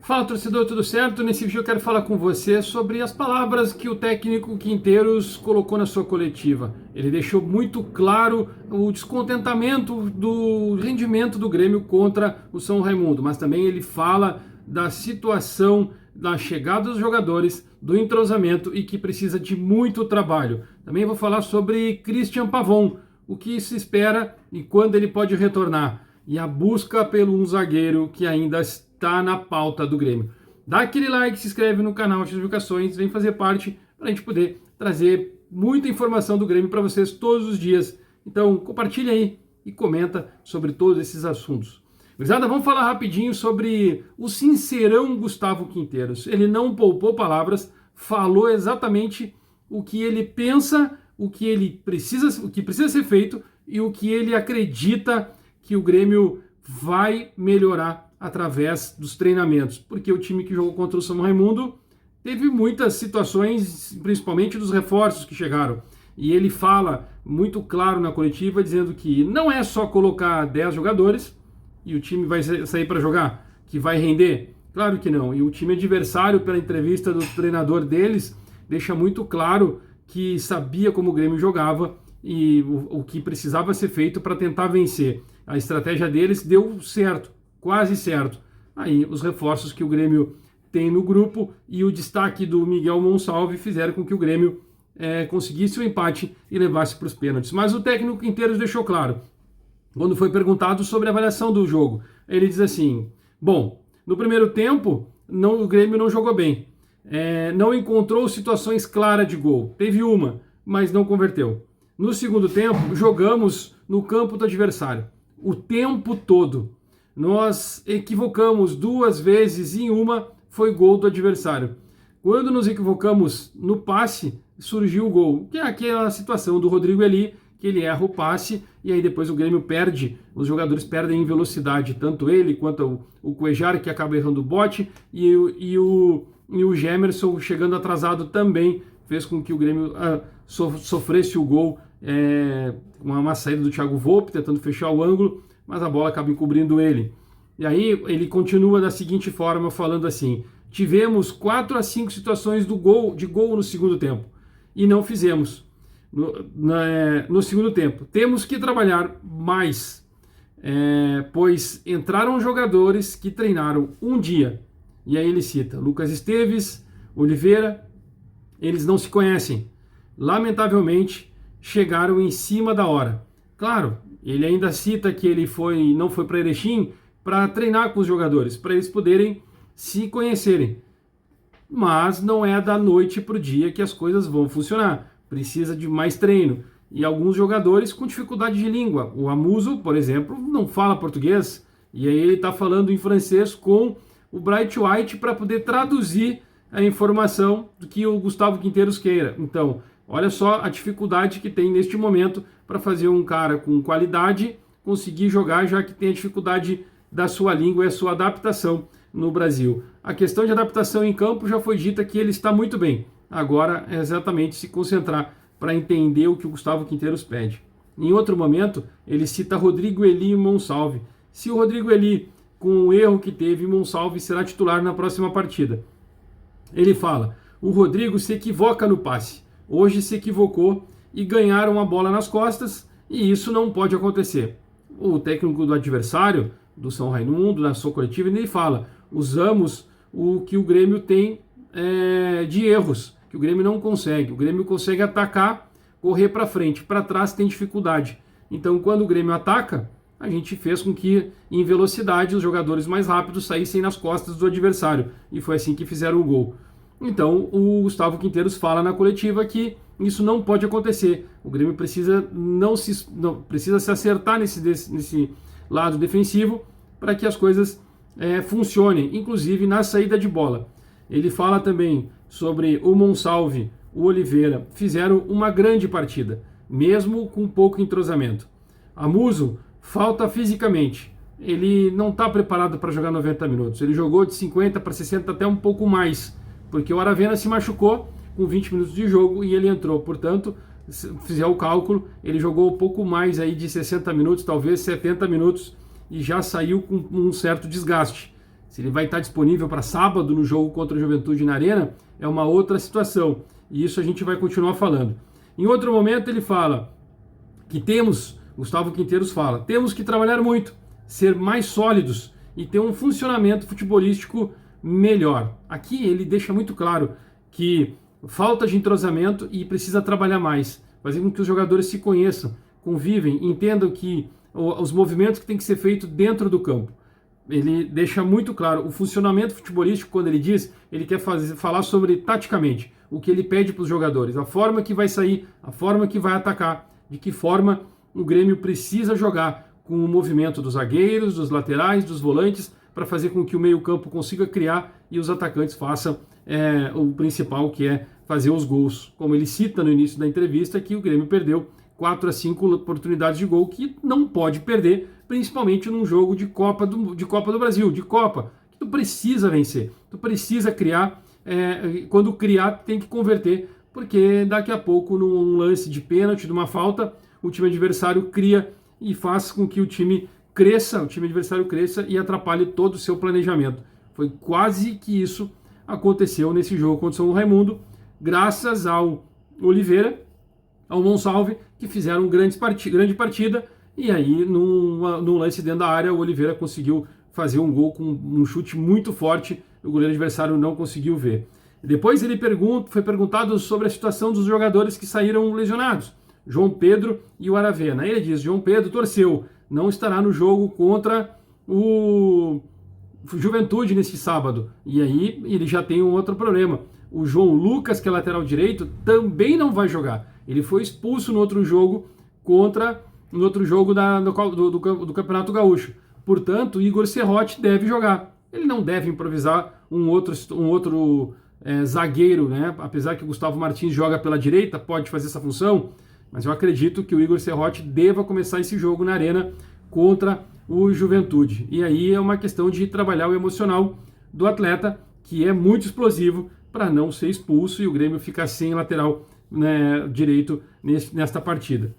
Fala, torcedor, tudo certo? Nesse vídeo eu quero falar com você sobre as palavras que o técnico Quinteiros colocou na sua coletiva. Ele deixou muito claro o descontentamento do rendimento do Grêmio contra o São Raimundo, mas também ele fala da situação da chegada dos jogadores, do entrosamento e que precisa de muito trabalho. Também vou falar sobre Cristian Pavon, o que se espera e quando ele pode retornar, e a busca pelo um zagueiro que ainda está na pauta do Grêmio. Dá aquele like, se inscreve no canal, ativa as notificações, vem fazer parte para a gente poder trazer muita informação do Grêmio para vocês todos os dias. Então compartilha aí e comenta sobre todos esses assuntos. Gurizada, vamos falar rapidinho sobre o sincerão Gustavo Quinteiros. Ele não poupou palavras, falou exatamente o que ele pensa, o que precisa ser feito e o que ele acredita que o Grêmio vai melhorar através dos treinamentos, porque o time que jogou contra o São Raimundo teve muitas situações, principalmente dos reforços que chegaram, e ele fala muito claro na coletiva, dizendo que não é só colocar 10 jogadores e o time vai sair para jogar, que vai render, claro que não, e o time adversário, pela entrevista do treinador deles, deixa muito claro que sabia como o Grêmio jogava e o que precisava ser feito para tentar vencer. A estratégia deles deu certo, quase certo. Aí os reforços que o Grêmio tem no grupo e o destaque do Miguel Monsalve fizeram com que o Grêmio conseguisse o empate e levasse para os pênaltis. Mas o técnico Quinteiros deixou claro, quando foi perguntado sobre a avaliação do jogo, ele diz assim: bom, no primeiro tempo o Grêmio não jogou bem, não encontrou situações claras de gol, teve uma, mas não converteu. No segundo tempo, jogamos no campo do adversário o tempo todo. Nós equivocamos 2 vezes e uma foi gol do adversário. Quando nos equivocamos no passe, surgiu o gol, que é aquela situação do Rodrigo Eli, que ele erra o passe e aí depois o Grêmio perde, os jogadores perdem em velocidade, tanto ele quanto o Cuejar, que acaba errando o bote, e o Gemerson chegando atrasado também fez com que o Grêmio sofresse o gol, uma saída do Thiago Volpe tentando fechar o ângulo, mas a bola acaba encobrindo ele. E aí ele continua da seguinte forma, falando assim: tivemos 4 a 5 situações de gol no segundo tempo e não fizemos no segundo tempo. Temos que trabalhar mais, pois entraram jogadores que treinaram um dia. E aí ele cita Lucas Esteves, Oliveira, eles não se conhecem. Lamentavelmente, chegaram em cima da hora. Claro, ele ainda cita que ele não foi para Erechim para treinar com os jogadores, para eles poderem se conhecerem. Mas não é da noite para o dia que as coisas vão funcionar. Precisa de mais treino. E alguns jogadores com dificuldade de língua. O Amuso, por exemplo, não fala português. E aí ele está falando em francês com o Bright White para poder traduzir a informação do que o Gustavo Quinteiros queira. Então, olha só a dificuldade que tem neste momento para fazer um cara com qualidade conseguir jogar, já que tem a dificuldade da sua língua e a sua adaptação no Brasil. A questão de adaptação em campo já foi dita que ele está muito bem. Agora é exatamente se concentrar para entender o que o Gustavo Quinteiros pede. Em outro momento, ele cita Rodrigo Eli e Monsalve. Se o Rodrigo Eli, com o erro que teve, Monsalve será titular na próxima partida. Ele fala: o Rodrigo se equivoca no passe. Hoje se equivocou e ganharam a bola nas costas, e isso não pode acontecer. O técnico do adversário, do São Raimundo, na sua coletiva, ele fala: usamos o que o Grêmio tem de erros, que o Grêmio não consegue. O Grêmio consegue atacar, correr para frente, para trás tem dificuldade. Então, quando o Grêmio ataca, a gente fez com que, em velocidade, os jogadores mais rápidos saíssem nas costas do adversário, e foi assim que fizeram o gol. Então, o Gustavo Quinteiros fala na coletiva que isso não pode acontecer. O Grêmio precisa se acertar nesse lado defensivo para que as coisas funcionem, inclusive na saída de bola. Ele fala também sobre o Monsalve, o Oliveira, fizeram uma grande partida, mesmo com pouco entrosamento. Amuso falta fisicamente. Ele não está preparado para jogar 90 minutos. Ele jogou de 50 para 60, até um pouco mais, porque o Aravena se machucou com 20 minutos de jogo e ele entrou. Portanto, se fizer o cálculo, ele jogou um pouco mais aí de 60 minutos, talvez 70 minutos, e já saiu com um certo desgaste. Se ele vai estar disponível para sábado no jogo contra a Juventude na Arena, é uma outra situação. E isso a gente vai continuar falando. Em outro momento ele fala que Gustavo Quinteiros fala, temos que trabalhar muito, ser mais sólidos e ter um funcionamento futebolístico melhor. Aqui ele deixa muito claro que falta de entrosamento e precisa trabalhar mais, fazer com que os jogadores se conheçam, convivem, entendam que os movimentos que tem que ser feito dentro do campo. Ele deixa muito claro o funcionamento futebolístico. Quando ele diz, ele quer falar sobre taticamente o que ele pede para os jogadores, a forma que vai sair, a forma que vai atacar, de que forma o Grêmio precisa jogar com o movimento dos zagueiros, dos laterais, dos volantes, para fazer com que o meio-campo consiga criar e os atacantes façam o principal, que é fazer os gols. Como ele cita no início da entrevista, que o Grêmio perdeu 4 a 5 oportunidades de gol, que não pode perder, principalmente num jogo de Copa do Brasil, que tu precisa vencer, tu precisa criar, quando criar tem que converter, porque daqui a pouco num lance de pênalti, de uma falta, o time adversário cria e faz com que o time adversário cresça e atrapalhe todo o seu planejamento. Foi quase que isso aconteceu nesse jogo contra o São Raimundo, graças ao Oliveira, ao Monsalve, que fizeram grande partida, e aí num lance dentro da área o Oliveira conseguiu fazer um gol com um chute muito forte, o goleiro adversário não conseguiu ver. Depois ele foi perguntado sobre a situação dos jogadores que saíram lesionados, João Pedro e o Aravena. Ele diz, João Pedro torceu, não estará no jogo contra o Juventude nesse sábado. E aí ele já tem um outro problema. O João Lucas, que é lateral direito, também não vai jogar. Ele foi expulso no outro jogo do Campeonato Gaúcho. Portanto, Igor Serrote deve jogar. Ele não deve improvisar um outro zagueiro, né? Apesar que o Gustavo Martins joga pela direita, pode fazer essa função, mas eu acredito que o Igor Serrote deva começar esse jogo na Arena contra o Juventude. E aí é uma questão de trabalhar o emocional do atleta, que é muito explosivo, para não ser expulso e o Grêmio ficar sem lateral, né, direito nesta partida.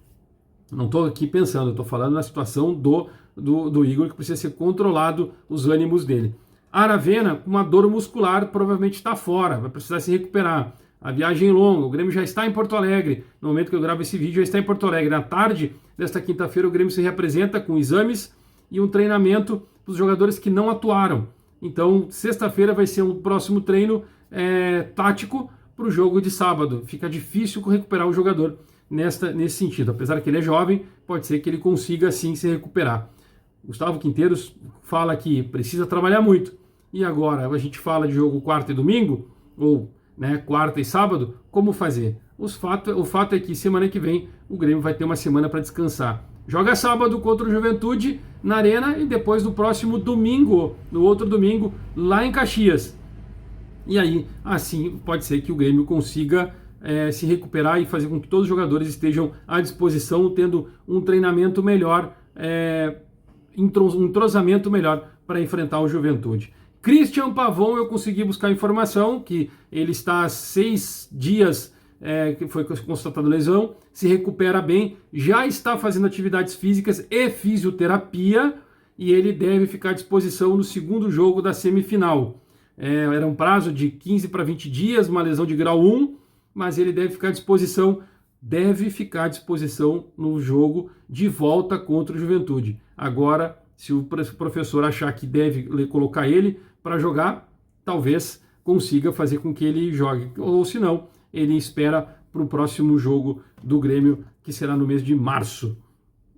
Não estou aqui pensando, estou falando na situação do Igor, que precisa ser controlado os ânimos dele. Aravena, com uma dor muscular, provavelmente está fora, vai precisar se recuperar. A viagem é longa, o Grêmio já está em Porto Alegre. No momento que eu gravo esse vídeo, já está em Porto Alegre. Na tarde desta quinta-feira, o Grêmio se reapresenta com exames e um treinamento para os jogadores que não atuaram. Então, sexta-feira vai ser um próximo treino tático para o jogo de sábado. Fica difícil recuperar o jogador nesse sentido. Apesar que ele é jovem, pode ser que ele consiga sim se recuperar. Gustavo Quinteiros fala que precisa trabalhar muito. E agora a gente fala de jogo quarta e domingo, ou quarta e sábado, como fazer? O fato é que semana que vem o Grêmio vai ter uma semana para descansar. Joga sábado contra o Juventude na Arena e depois no próximo domingo, no outro domingo, lá em Caxias. E aí, assim, pode ser que o Grêmio consiga se recuperar e fazer com que todos os jogadores estejam à disposição, tendo um treinamento melhor, um entrosamento melhor para enfrentar o Juventude. Christian Pavon, eu consegui buscar informação que ele está há 6 dias, que foi constatado lesão, se recupera bem, já está fazendo atividades físicas e fisioterapia, e ele deve ficar à disposição no segundo jogo da semifinal. Era um prazo de 15 para 20 dias, uma lesão de grau 1, mas ele deve ficar à disposição no jogo de volta contra o Juventude. Agora, se o professor achar que deve colocar ele para jogar, talvez consiga fazer com que ele jogue, ou se não, ele espera para o próximo jogo do Grêmio, que será no mês de março.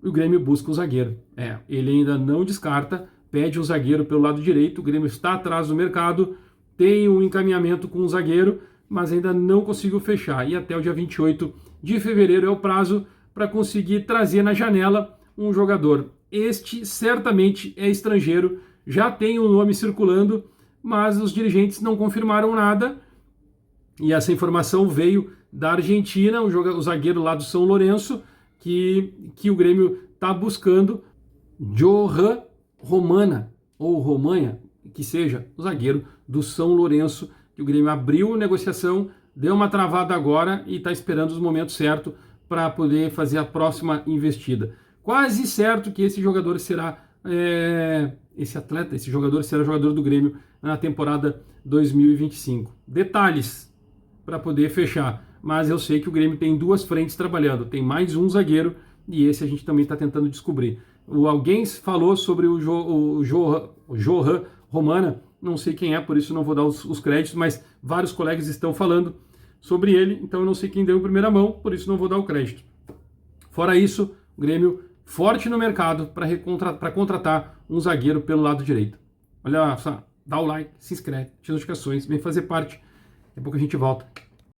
O Grêmio busca um zagueiro. Ele ainda não descarta, pede um zagueiro pelo lado direito, o Grêmio está atrás do mercado, tem um encaminhamento com um zagueiro, mas ainda não conseguiu fechar. E até o dia 28 de fevereiro é o prazo para conseguir trazer na janela um jogador. Este certamente é estrangeiro, já tem um nome circulando, mas os dirigentes não confirmaram nada. E essa informação veio da Argentina, o zagueiro lá do São Lourenço, que o Grêmio está buscando, Johan Romana, ou Romanha, que seja o zagueiro do São Lourenço, que o Grêmio abriu negociação, deu uma travada agora e está esperando os momentos certos para poder fazer a próxima investida. Quase certo que esse jogador será esse atleta, esse jogador será jogador do Grêmio na temporada 2025. Detalhes para poder fechar, mas eu sei que o Grêmio tem duas frentes trabalhando, tem mais um zagueiro e esse a gente também está tentando descobrir. Alguém falou sobre o Johan Romana, não sei quem é, por isso não vou dar os créditos, mas vários colegas estão falando sobre ele, então eu não sei quem deu em primeira mão, por isso não vou dar o crédito. Fora isso, o Grêmio forte no mercado para contratar um zagueiro pelo lado direito. Olha só, dá o like, se inscreve, ativa as notificações, vem fazer parte. Daqui a pouco a gente volta.